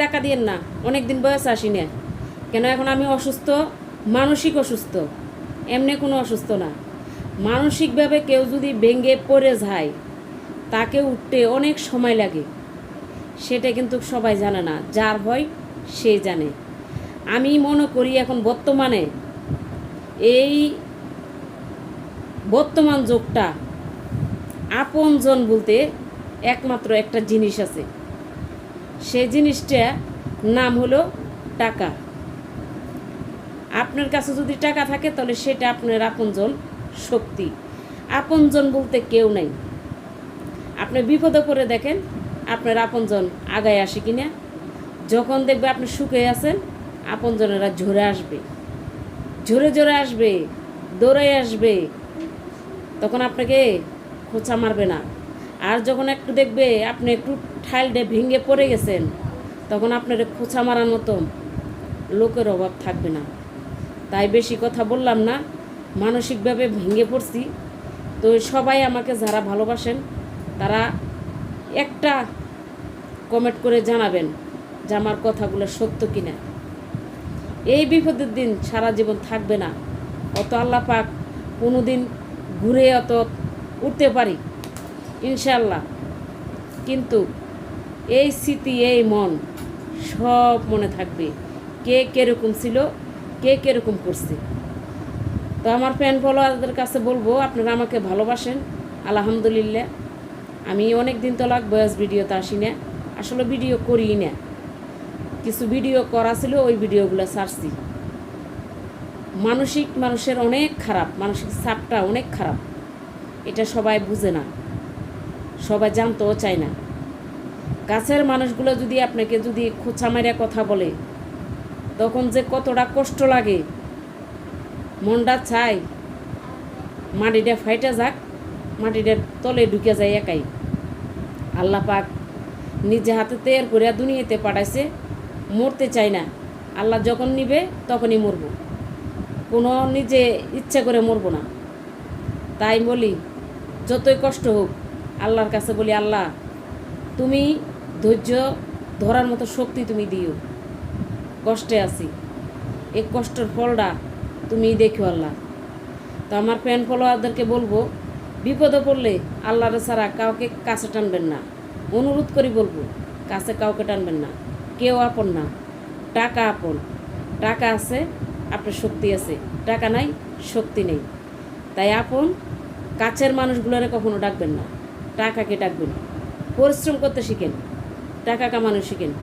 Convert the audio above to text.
দেখা দিয়েন না, অনেক দিন বয়স আসি না কেন, এখন আমি অসুস্থ, মানসিক অসুস্থ, এমনি কোনো অসুস্থ না। মানসিকভাবে কেউ যদি ভেঙে পড়ে যায় তাকে উঠতে অনেক সময় লাগে, সেটা কিন্তু সবাই জানে না, যার হয় সে জানে। আমি মনে করি এখন বর্তমানে এই বর্তমান যুগটা আপনজন বলতে একমাত্র একটা জিনিস আছে, সেই জিনিসটা নাম হলো টাকা। আপনার কাছে যদি টাকা থাকে তাহলে সেটা আপনার আপনজন শক্তি। আপনজন বলতে কেউ নাই। আপনি বিপদে পড়ে দেখেন আপনার আপনজন আগায় আসে কিনা। যখন দেখবে আপনি সুখে আছেন, আপনজনেরা ঝরে আসবে, ঝরে ঝরে আসবে, দৌড়াই আসবে, তখন আপনাকে খোঁচা মারবে না। আর যখন একটু দেখবে আপনি একটু ঠাইলডে ভেঙে পড়ে গেছেন, তখন আপনার খোঁচা মারার মতো লোকের অভাব থাকবে না। তাই বেশি কথা বললাম না, মানসিকভাবে ভেঙে পড়ছি। তো সবাই আমাকে যারা ভালোবাসেন তারা একটা কমেন্ট করে জানাবেন যে আমার কথাগুলো সত্য কিনা। এই বিপদের দিন সারা জীবন থাকবে না, অত আল্লাহ পাক কোনো দিন ঘুরে অত উঠতে পারি ইনশাল্লাহ, কিন্তু এই স্মৃতি, এই মন সব মনে থাকবে, কে কীরকম ছিল, কে কীরকম করছে। তো আমার ফ্যান ফলোয়ারদের কাছে বলবো আপনারা আমাকে ভালোবাসেন, আলহামদুলিল্লাহ। আমি অনেক দিন তো বয়স ভিডিওতে আসি না, আসলে ভিডিও করি না, কিছু ভিডিও করা ছিল ওই ভিডিওগুলো ছাড়ছি। মানসিক মানুষের অনেক খারাপ, মানসিক চাপটা অনেক খারাপ, এটা সবাই বুঝে না, সবাই জানতেও চায় না। কাছের মানুষগুলো যদি আপনাকে যদি খোঁচা মারিয়া কথা বলে তখন যে কতটা কষ্ট লাগে, মনটা চায় মাটিটা ফাইটা যাক, মাটিটার তলে ঢুকে যায় একাই। আল্লাহ পাক নিজে হাতে তৈরি করে দুনিয়াতে পাঠাইছে, মরতে চাই না। আল্লাহ যখন নিবে তখনই মরবো, কোনো নিজে ইচ্ছা করে মরবো না। তাই বলি যতই কষ্ট হোক আল্লাহর কাছে বলি, আল্লাহ তুমি ধৈর্য ধরার মতো শক্তি তুমি দিও, কষ্টে আছি, এই কষ্টের ফলটা তুমি দেখো আল্লাহ। তো আমার ফ্যান ফলোয়ারদেরকে বলবো বিপদে পড়লে আল্লাহর ছাড়া কাউকে কাছে টানবেন না, অনুরোধ করি বলবো কাছে কাউকে টানবেন না। কেউ আপন না, টাকা আপন। টাকা আছে আপনার শক্তি আছে, টাকা নাই শক্তি নেই। তাই আপন কাছের মানুষগুলোরে কখনো ডাকবেন না, টাকাকে ডাকবেন। পরিশ্রম করতে শিখেন, টাকা কামানো শিখেন।